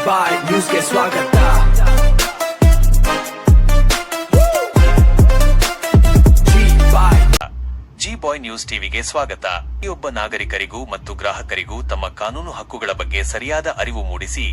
ಬಾಯ್ ನ್ಯೂಸ್ಗೆ ಸ್ವಾಗತ. ಜಿ ಬಾಯ್ ನ್ಯೂಸ್ ಟಿವಿಗೆ ಸ್ವಾಗತ. ಪ್ರತಿಯೊಬ್ಬ ನಾಗರಿಕರಿಗೂ ಮತ್ತು ಗ್ರಾಹಕರಿಗೂ ತಮ್ಮ ಕಾನೂನು ಹಕ್ಕುಗಳ ಬಗ್ಗೆ ಸರಿಯಾದ ಅರಿವು ಮೂಡಿಸಿ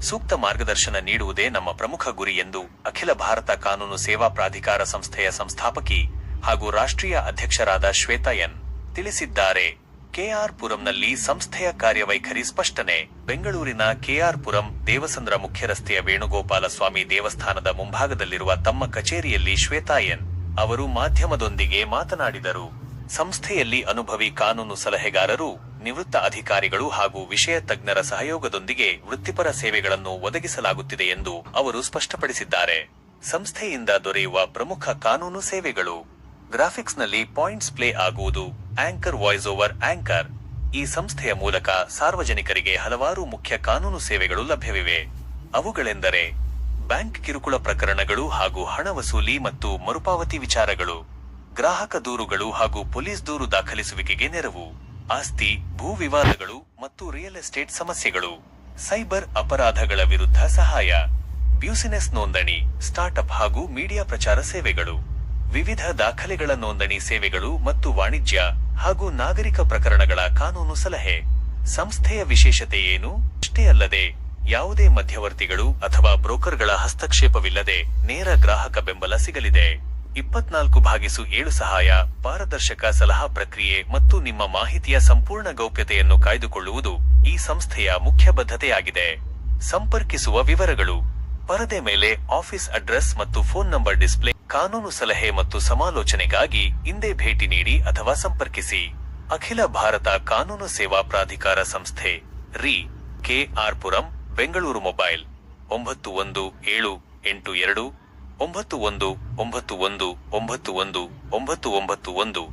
ಸೂಕ್ತ ಮಾರ್ಗದರ್ಶನ ನೀಡುವುದೇ ನಮ್ಮ ಪ್ರಮುಖ ಗುರಿ ಎಂದು ಅಖಿಲ ಭಾರತ ಕಾನೂನು ಸೇವಾ ಪ್ರಾಧಿಕಾರ ಸಂಸ್ಥೆಯ ಸಂಸ್ಥಾಪಕಿ ಹಾಗೂ ರಾಷ್ಟ್ರೀಯ ಅಧ್ಯಕ್ಷರಾದ ಶ್ವೇತಾ ಎನ್ ತಿಳಿಸಿದ್ದಾರೆ. ಕೆಆರ್ ಪುರಂನಲ್ಲಿ ಸಂಸ್ಥೆಯ ಕಾರ್ಯವೈಖರಿ ಸ್ಪಷ್ಟನೆ. ಬೆಂಗಳೂರಿನ ಕೆಆರ್ ಪುರಂ ದೇವಸಂದ್ರ ಮುಖ್ಯ ರಸ್ತೆಯ ವೇಣುಗೋಪಾಲ ಸ್ವಾಮಿ ದೇವಸ್ಥಾನದ ಮುಂಭಾಗದಲ್ಲಿರುವ ತಮ್ಮ ಕಚೇರಿಯಲ್ಲಿ ಶ್ವೇತಾ ಎನ್ ಅವರು ಮಾಧ್ಯಮದೊಂದಿಗೆ ಮಾತನಾಡಿದರು. ಸಂಸ್ಥೆಯಲ್ಲಿ ಅನುಭವಿ ಕಾನೂನು ಸಲಹೆಗಾರರು, ನಿವೃತ್ತ ಅಧಿಕಾರಿಗಳು ಹಾಗೂ ವಿಷಯ ತಜ್ಞರ ಸಹಯೋಗದೊಂದಿಗೆ ವೃತ್ತಿಪರ ಸೇವೆಗಳನ್ನು ಒದಗಿಸಲಾಗುತ್ತಿದೆ ಎಂದು ಅವರು ಸ್ಪಷ್ಟಪಡಿಸಿದ್ದಾರೆ. ಸಂಸ್ಥೆಯಿಂದ ದೊರೆಯುವ ಪ್ರಮುಖ ಕಾನೂನು ಸೇವೆಗಳು: ಗ್ರಾಫಿಕ್ಸ್ನಲ್ಲಿ ಪಾಯಿಂಟ್ಸ್ ಪ್ಲೇ ಆಗುವುದು, ಆಂಕರ್ ವಾಯ್ಸ್ ಓವರ್ ಆಂಕರ್. ಈ ಸಂಸ್ಥೆಯ ಮೂಲಕ ಸಾರ್ವಜನಿಕರಿಗೆ ಹಲವಾರು ಮುಖ್ಯ ಕಾನೂನು ಸೇವೆಗಳು ಲಭ್ಯವಿವೆ. ಅವುಗಳೆಂದರೆ ಬ್ಯಾಂಕ್ ಕಿರುಕುಳ ಪ್ರಕರಣಗಳು ಹಾಗೂ ಹಣ ವಸೂಲಿ ಮತ್ತು ಮರುಪಾವತಿ ವಿಚಾರಗಳು, ಗ್ರಾಹಕ ದೂರುಗಳು ಹಾಗೂ ಪೊಲೀಸ್ ದೂರು ದಾಖಲಿಸುವಿಕೆಗೆ ನೆರವು, ಆಸ್ತಿ ಭೂ ವಿವಾದಗಳು ಮತ್ತು ರಿಯಲ್ ಎಸ್ಟೇಟ್ ಸಮಸ್ಯೆಗಳು, ಸೈಬರ್ ಅಪರಾಧಗಳ ವಿರುದ್ಧ ಸಹಾಯ, ಬ್ಯೂಸಿನೆಸ್ ನೋಂದಣಿ, ಸ್ಟಾರ್ಟ್ಅಪ್ ಹಾಗೂ ಮೀಡಿಯಾ ಪ್ರಚಾರ ಸೇವೆಗಳು, ವಿವಿಧ ದಾಖಲೆಗಳ ನೋಂದಣಿ ಸೇವೆಗಳು ಮತ್ತು ವಾಣಿಜ್ಯ ಹಾಗೂ ನಾಗರಿಕ ಪ್ರಕರಣಗಳ ಕಾನೂನು ಸಲಹೆ. ಸಂಸ್ಥೆಯ ವಿಶೇಷತೆ ಏನು? ಅಷ್ಟೇ ಅಲ್ಲದೆ ಯಾವುದೇ ಮಧ್ಯವರ್ತಿಗಳು ಅಥವಾ ಬ್ರೋಕರ್ಗಳ ಹಸ್ತಕ್ಷೇಪವಿಲ್ಲದೆ ನೇರ ಗ್ರಾಹಕ ಬೆಂಬಲ ಸಿಗಲಿದೆ. 24/7 ಸಹಾಯ, ಪಾರದರ್ಶಕ ಸಲಹಾ ಪ್ರಕ್ರಿಯೆ ಮತ್ತು ನಿಮ್ಮ ಮಾಹಿತಿಯ ಸಂಪೂರ್ಣ ಗೌಪ್ಯತೆಯನ್ನು ಕಾಯ್ದುಕೊಳ್ಳುವುದು ಈ ಸಂಸ್ಥೆಯ ಮುಖ್ಯ ಬದ್ಧತೆಯಾಗಿದೆ. ಸಂಪರ್ಕಿಸುವ ವಿವರಗಳು: ಪರದೆ ಮೇಲೆ ಆಫೀಸ್ ಅಡ್ರೆಸ್ ಮತ್ತು ಫೋನ್ ನಂಬರ್ ಡಿಸ್ಪ್ಲೇ. ಕಾನೂನು ಸಲಹೆ ಮತ್ತು ಸಮಾಲೋಚನೆಗಾಗಿ ಇಂದೇ ಭೇಟಿ ನೀಡಿ ಅಥವಾ ಸಂಪರ್ಕಿಸಿ. ಅಖಿಲ ಭಾರತ ಕಾನೂನು ಸೇವಾ ಪ್ರಾಧಿಕಾರ ಸಂಸ್ಥೆ, ರಿ. KR Puram, Bengaluru. Mobile 917829191991919991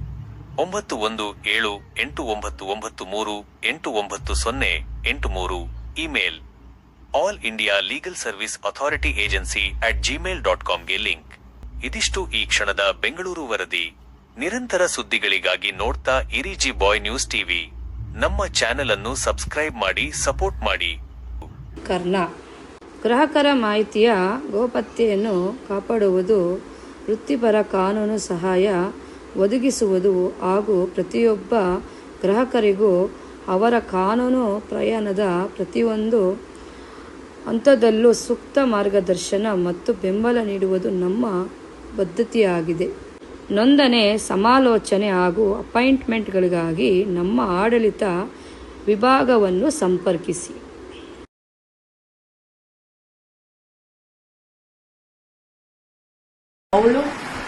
91789938938980. Email all India legal service authority agency @gmail.com ಗೆ ಲಿಂಕ್. ಇದಿಷ್ಟು ಈ ಕ್ಷಣದ ಬೆಂಗಳೂರು ವರದಿ. ನಿರಂತರ ಸುದ್ದಿಗಳಿಗಾಗಿ ನೋಡ್ತಾ ಇರಿ ಜಿ ಬಾಯ್ ನ್ಯೂಸ್ ಟಿವಿ. ನಮ್ಮ ಚಾನೆಲ್ ಅನ್ನು ಸಬ್ಸ್ಕ್ರೈಬ್ ಮಾಡಿ, ಸಪೋರ್ಟ್ ಮಾಡಿ. ಗ್ರಾಹಕರ ಮಾಹಿತಿಯ ಗೌಪ್ಯತೆಯನ್ನು ಕಾಪಾಡುವುದು, ವೃತ್ತಿಪರ ಕಾನೂನು ಸಹಾಯ ಒದಗಿಸುವುದು ಹಾಗೂ ಪ್ರತಿಯೊಬ್ಬ ಗ್ರಾಹಕರಿಗೂ ಅವರ ಕಾನೂನು ಪ್ರಯಾಣದ ಪ್ರತಿಯೊಂದು ಹಂತದಲ್ಲೂ ಸೂಕ್ತ ಮಾರ್ಗದರ್ಶನ ಮತ್ತು ಬೆಂಬಲ ನೀಡುವುದು ನಮ್ಮ ಬದ್ಧತೆಯಾಗಿದೆ. ನೋಂದಣಿ, ಸಮಾಲೋಚನೆ ಹಾಗೂ ಅಪಾಯಿಂಟ್ಮೆಂಟ್ಗಳಿಗಾಗಿ ನಮ್ಮ ಆಡಳಿತ ವಿಭಾಗವನ್ನು ಸಂಪರ್ಕಿಸಿ. ಅವಳು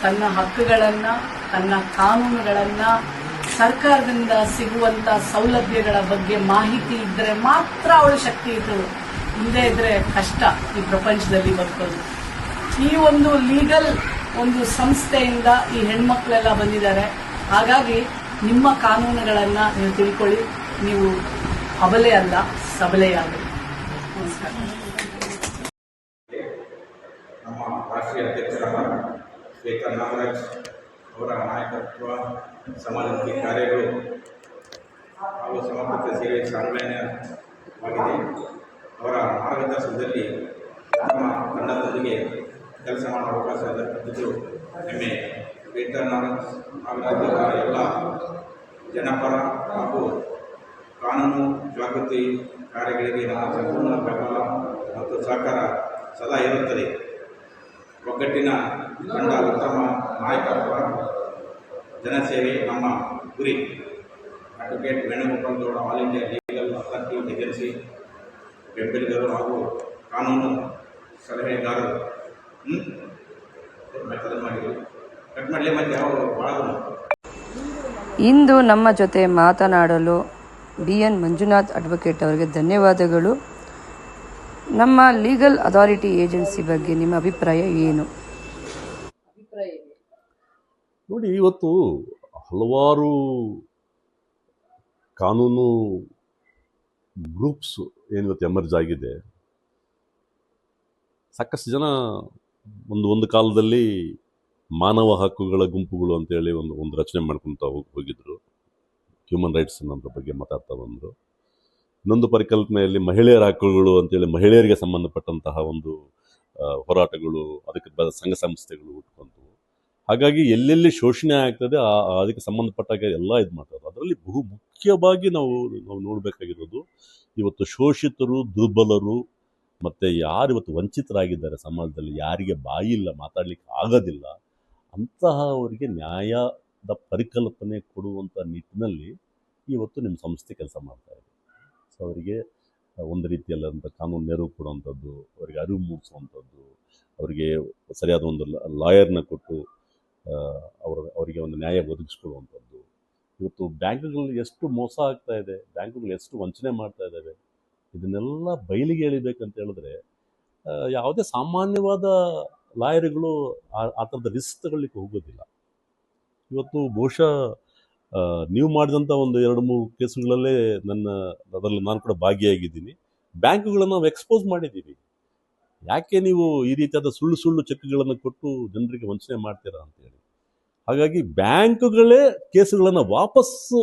ತನ್ನ ಹಕ್ಕುಗಳನ್ನು, ತನ್ನ ಕಾನೂನುಗಳನ್ನು, ಸರ್ಕಾರದಿಂದ ಸಿಗುವಂಥ ಸೌಲಭ್ಯಗಳ ಬಗ್ಗೆ ಮಾಹಿತಿ ಇದ್ದರೆ ಮಾತ್ರ ಅವಳು ಶಕ್ತಿ ಇದ್ದಳು. ಇಲ್ಲದೇ ಇದ್ರೆ ಕಷ್ಟ ಈ ಪ್ರಪಂಚದಲ್ಲಿ ಬದುಕೋದು. ಈ ಒಂದು ಲೀಗಲ್ ಒಂದು ಸಂಸ್ಥೆಯಿಂದ ಈ ಹೆಣ್ಮಕ್ಳೆಲ್ಲ ಬಂದಿದ್ದಾರೆ. ಹಾಗಾಗಿ ನಿಮ್ಮ ಕಾನೂನುಗಳನ್ನು ನೀವು ತಿಳ್ಕೊಳ್ಳಿ. ನೀವು ಅಬಲೆ ಅಲ್ಲ, ಸಬಲೆಯಾಗಲಿ. ನಮಸ್ಕಾರ. ನಮ್ಮ ರಾಷ್ಟ್ರೀಯ ಅಧ್ಯಕ್ಷರಾದ ಶ್ವೇತಾ ನಾಗರಾಜ್ ಅವರ ನಾಯಕತ್ವ, ಸಮಾಜಮುಖಿ ಕಾರ್ಯಗಳು ಹಾಗೂ ಸಮರ್ಪಕ ಸೇವೆ ಶ್ಲಾಘನೀಯವಾಗಿದೆ. ಅವರ ಮಾರ್ಗದರ್ಶನದಲ್ಲಿ ನಮ್ಮ ತಂಡದೊಂದಿಗೆ ಕೆಲಸ ಮಾಡುವ ಅವಕಾಶ ದೊರೆತಿದ್ದು ಹೆಮ್ಮೆ. ಶ್ವೇತಾ ನಾಗರಾಜ್ ಅವರ ಎಲ್ಲ ಜನಪರ ಹಾಗೂ ಕಾನೂನು ಜಾಗೃತಿ ಕಾರ್ಯಗಳಿಗೆ ನಮ್ಮ ಸಂಪೂರ್ಣ ಬೆಂಬಲ ಮತ್ತು ಸಹಕಾರ ಸದಾ ಇರುತ್ತದೆ. ಒಗ್ಗಟ್ಟಿನ ತಂಡ, ಉತ್ತಮ ನಾಯಕತ್ವ, ಜನಸೇವೆ ನಮ್ಮ ಗುರಿ. Advocate Venugopal Gowda, all India legal authority agency ಬೆಂಬಲಿಗರು ಹಾಗೂ ಕಾನೂನು ಸಲಹೆಗಾರರು. ಕಟ್ ಮಾಡಲಿ ಮತ್ತೆ ಯಾವ ಭಾಳ. ಇಂದು ನಮ್ಮ ಜೊತೆ ಮಾತನಾಡಲು BN ಮಂಜುನಾಥ್ ಅಡ್ವೊಕೇಟ್ ಅವರಿಗೆ ಧನ್ಯವಾದಗಳು. ನಮ್ಮ ಲೀಗಲ್ ಅಥಾರಿಟಿ ಏಜೆನ್ಸಿ ಬಗ್ಗೆ ನಿಮ್ಮ ಅಭಿಪ್ರಾಯ ಏನು? ನೋಡಿ, ಇವತ್ತು ಹಲವಾರು ಕಾನೂನು ಗ್ರೂಪ್ಸ್ ಏನಿವತ್ತು ಎಮರ್ಜ್ ಆಗಿದೆ. ಸಾಕಷ್ಟು ಜನ ಒಂದು ಕಾಲದಲ್ಲಿ ಮಾನವ ಹಕ್ಕುಗಳ ಗುಂಪುಗಳು ಅಂತೇಳಿ ಒಂದು ರಚನೆ ಮಾಡ್ಕೊತ ಹೋಗಿದ್ರು. ಹ್ಯೂಮನ್ ರೈಟ್ಸ್ ಅನ್ನೋದ್ರ ಬಗ್ಗೆ ಮಾತಾಡ್ತಾ ಬಂದರು. ಇನ್ನೊಂದು ಪರಿಕಲ್ಪನೆಯಲ್ಲಿ ಮಹಿಳೆಯರ ಹಕ್ಕುಗಳು ಅಂತೇಳಿ ಮಹಿಳೆಯರಿಗೆ ಸಂಬಂಧಪಟ್ಟಂತಹ ಒಂದು ಹೋರಾಟಗಳು, ಅದಕ್ಕೆ ಸಂಘ ಸಂಸ್ಥೆಗಳು ಹುಟ್ಕೊಂತು. ಹಾಗಾಗಿ ಎಲ್ಲೆಲ್ಲಿ ಶೋಷಣೆ ಆಗ್ತದೆ ಅದಕ್ಕೆ ಸಂಬಂಧಪಟ್ಟಾಗ ಎಲ್ಲ ಇದು ಮಾಡ್ತಾರೆ. ಅದರಲ್ಲಿ ಬಹು ಮುಖ್ಯವಾಗಿ ನಾವು ನೋಡಬೇಕಾಗಿರೋದು ಇವತ್ತು ಶೋಷಿತರು, ದುರ್ಬಲರು ಮತ್ತು ಯಾರು ಇವತ್ತು ವಂಚಿತರಾಗಿದ್ದಾರೆ ಸಮಾಜದಲ್ಲಿ, ಯಾರಿಗೆ ಬಾಯಿ ಇಲ್ಲ, ಮಾತಾಡಲಿಕ್ಕೆ ಆಗೋದಿಲ್ಲ, ಅಂತಹವರಿಗೆ ನ್ಯಾಯದ ಪರಿಕಲ್ಪನೆ ಕೊಡುವಂಥ ನಿಟ್ಟಿನಲ್ಲಿ ಇವತ್ತು ನಿಮ್ಮ ಸಂಸ್ಥೆ ಕೆಲಸ ಮಾಡ್ತಾ ಇದೆ. ಸೊ ಅವರಿಗೆ ಒಂದು ರೀತಿಯಲ್ಲಂಥ ಕಾನೂನು ನೆರವು ಕೊಡುವಂಥದ್ದು, ಅವರಿಗೆ ಅರಿವು ಮೂಡಿಸುವಂಥದ್ದು, ಅವರಿಗೆ ಸರಿಯಾದ ಒಂದು ಲಾಯರ್ನ ಕೊಟ್ಟು ಅವರಿಗೆ ಒಂದು ನ್ಯಾಯ ಒದಗಿಸ್ಕೊಳ್ಳುವಂಥದ್ದು. ಇವತ್ತು ಬ್ಯಾಂಕ್ಗಳಲ್ಲಿ ಎಷ್ಟು ಮೋಸ ಆಗ್ತಾ ಇದೆ, ಬ್ಯಾಂಕ್ಗಳು ಎಷ್ಟು ವಂಚನೆ ಮಾಡ್ತಾ ಇದ್ದಾವೆ, ಇದನ್ನೆಲ್ಲ ಬಯಲಿಗೆ ಎಳಿಬೇಕಂತ ಹೇಳಿದ್ರೆ ಯಾವುದೇ ಸಾಮಾನ್ಯವಾದ ಲಾಯರ್ಗಳು ಆ ಥರದ ರಿಸ್ಕ್ ತಗೊಳ್ಳಿಕ್ಕೆ ಹೋಗೋದಿಲ್ಲ. ಇವತ್ತು ಬಹುಶಃ ನೀವು ಮಾಡಿದಂಥ ಒಂದು 2-3 ಕೇಸುಗಳಲ್ಲೇ ಅದರಲ್ಲಿ ನಾನು ಕೂಡ ಭಾಗಿಯಾಗಿದ್ದೀನಿ. ಬ್ಯಾಂಕುಗಳನ್ನು ನಾವು ಎಕ್ಸ್ಪೋಸ್ ಮಾಡಿದ್ದೀವಿ. ಯಾಕೆ ನೀವು ಈ ರೀತಿಯಾದ ಸುಳ್ಳು ಚೆಕ್ಗಳನ್ನು ಕೊಟ್ಟು ಜನರಿಗೆ ವಂಚನೆ ಮಾಡ್ತೀರಾ ಅಂತೇಳಿ. ಹಾಗಾಗಿ ಬ್ಯಾಂಕುಗಳೇ ಕೇಸುಗಳನ್ನು ವಾಪಸ್ಸು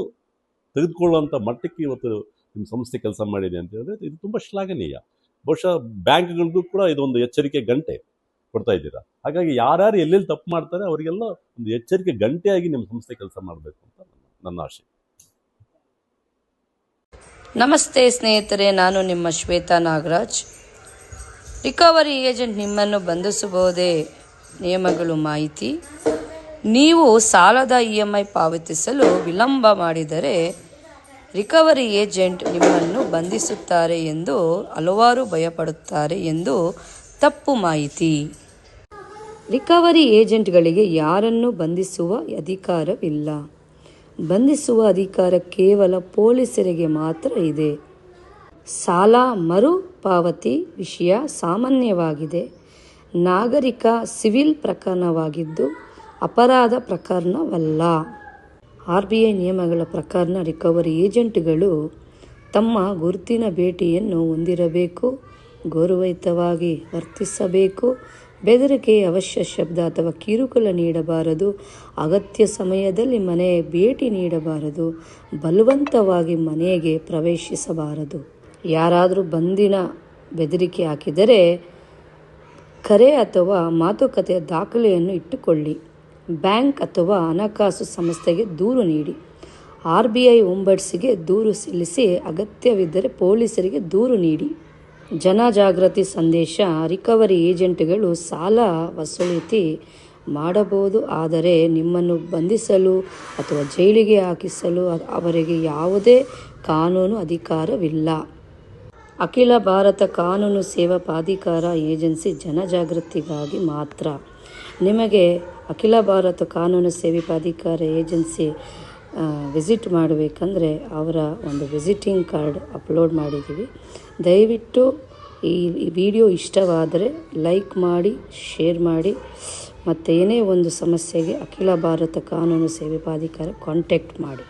ತೆಗೆದುಕೊಳ್ಳುವಂಥ ಮಟ್ಟಕ್ಕೆ ಇವತ್ತು ನಿಮ್ಮ ಸಂಸ್ಥೆ ಕೆಲಸ ಮಾಡಿದೆ ಅಂತ ಹೇಳಿದ್ರೆ ಇದು ತುಂಬ ಶ್ಲಾಘನೀಯ. ಬಹುಶಃ ಬ್ಯಾಂಕ್ಗಳಿಗೂ ಕೂಡ ಇದೊಂದು ಎಚ್ಚರಿಕೆ ಗಂಟೆ ಕೊಡ್ತಾ ಇದ್ದೀರಾ. ಹಾಗಾಗಿ ಯಾರ್ಯಾರು ಎಲ್ಲೆಲ್ಲಿ ತಪ್ಪು ಮಾಡ್ತಾರೆ ಅವರಿಗೆಲ್ಲ ಒಂದು ಎಚ್ಚರಿಕೆ ಗಂಟೆಯಾಗಿ ನಿಮ್ಮ ಸಂಸ್ಥೆ ಕೆಲಸ ಮಾಡಬೇಕು ಅಂತ ನನ್ನ ಆಶೆ. ನಮಸ್ತೆ ಸ್ನೇಹಿತರೆ, ನಾನು ನಿಮ್ಮ ಶ್ವೇತಾ ನಾಗರಾಜ್. ರಿಕವರಿ ಏಜೆಂಟ್ ನಿಮ್ಮನ್ನು ಬಂಧಿಸಬಹುದೇ? ನಿಯಮಗಳು ಮಾಹಿತಿ. ನೀವು ಸಾಲದ EMI ಪಾವತಿಸಲು ವಿಳಂಬ ಮಾಡಿದರೆ ರಿಕವರಿ ಏಜೆಂಟ್ ನಿಮ್ಮನ್ನು ಬಂಧಿಸುತ್ತಾರೆ ಎಂದು ಹಲವಾರು ಭಯಪಡುತ್ತಾರೆ ಎಂದು ತಪ್ಪು ಮಾಹಿತಿ. ರಿಕವರಿ ಏಜೆಂಟ್ಗಳಿಗೆ ಯಾರನ್ನು ಬಂಧಿಸುವ ಅಧಿಕಾರವಿಲ್ಲ. ಬಂಧಿಸುವ ಅಧಿಕಾರ ಕೇವಲ ಪೊಲೀಸರಿಗೆ ಮಾತ್ರ ಇದೆ. ಸಾಲ ಮರುಪಾವತಿ ವಿಷಯ ಸಾಮಾನ್ಯವಾಗಿದೆ. ನಾಗರಿಕ ಸಿವಿಲ್ ಪ್ರಕರಣವಾಗಿದ್ದು ಅಪರಾಧ ಪ್ರಕರಣವಲ್ಲ. RBI ನಿಯಮಗಳ ಪ್ರಕಾರ ರಿಕವರಿ ಏಜೆಂಟ್ಗಳು ತಮ್ಮ ಗುರುತಿನ ಭೇಟಿಯನ್ನು ಹೊಂದಿರಬೇಕು, ಗೌರವಯುತವಾಗಿ ವರ್ತಿಸಬೇಕು, ಬೆದರಿಕೆ, ಅವಶ್ಯ ಶಬ್ದ ಅಥವಾ ಕಿರುಕುಳ ನೀಡಬಾರದು, ಅಗತ್ಯ ಸಮಯದಲ್ಲಿ ಮನೆ ಭೇಟಿ ನೀಡಬಾರದು, ಬಲವಂತವಾಗಿ ಮನೆಗೆ ಪ್ರವೇಶಿಸಬಾರದು. ಯಾರಾದರೂ ಬಂಧಿನ ಬೆದರಿಕೆ ಹಾಕಿದರೆ ಕರೆ ಅಥವಾ ಮಾತುಕತೆಯ ದಾಖಲೆಯನ್ನು ಇಟ್ಟುಕೊಳ್ಳಿ. ಬ್ಯಾಂಕ್ ಅಥವಾ ಹಣಕಾಸು ಸಂಸ್ಥೆಗೆ ದೂರು ನೀಡಿ. RBI ಒಂಬಡ್ಸ್ಗೆ ದೂರು ಸಲ್ಲಿಸಿ, ಅಗತ್ಯವಿದ್ದರೆ ಪೊಲೀಸರಿಗೆ ದೂರು ನೀಡಿ. ಜನಜಾಗೃತಿ ಸಂದೇಶ. ರಿಕವರಿ ಏಜೆಂಟ್ಗಳು ಸಾಲ ವಸೂಲಿತಿ ಮಾಡಬಹುದು, ಆದರೆ ನಿಮ್ಮನ್ನು ಬಂಧಿಸಲು ಅಥವಾ ಜೈಲಿಗೆ ಹಾಕಿಸಲು ಅವರಿಗೆ ಯಾವುದೇ ಕಾನೂನು ಅಧಿಕಾರವಿಲ್ಲ. ಅಖಿಲ ಭಾರತ ಕಾನೂನು ಸೇವಾ ಪ್ರಾಧಿಕಾರ ಏಜೆನ್ಸಿ ಜನಜಾಗೃತಿಗಾಗಿ ಮಾತ್ರ. ನಿಮಗೆ ಅಖಿಲ ಭಾರತ ಕಾನೂನು ಸೇವೆ ಪ್ರಾಧಿಕಾರ ಏಜೆನ್ಸಿ ವಿಸಿಟ್ ಮಾಡಬೇಕಂದ್ರೆ ಅವರ ಒಂದು ವಿಸಿಟಿಂಗ್ ಕಾರ್ಡ್ ಅಪ್ಲೋಡ್ ಮಾಡಿದ್ದೀವಿ. ದಯವಿಟ್ಟು ಈ ವಿಡಿಯೋ ಇಷ್ಟವಾದರೆ ಲೈಕ್ ಮಾಡಿ, ಶೇರ್ ಮಾಡಿ, ಮತ್ತು ಏನೇ ಒಂದು ಸಮಸ್ಯೆಗೆ ಅಖಿಲ ಭಾರತ ಕಾನೂನು ಸೇವೆ ಪ್ರಾಧಿಕಾರ ಕಾಂಟ್ಯಾಕ್ಟ್ ಮಾಡಿ.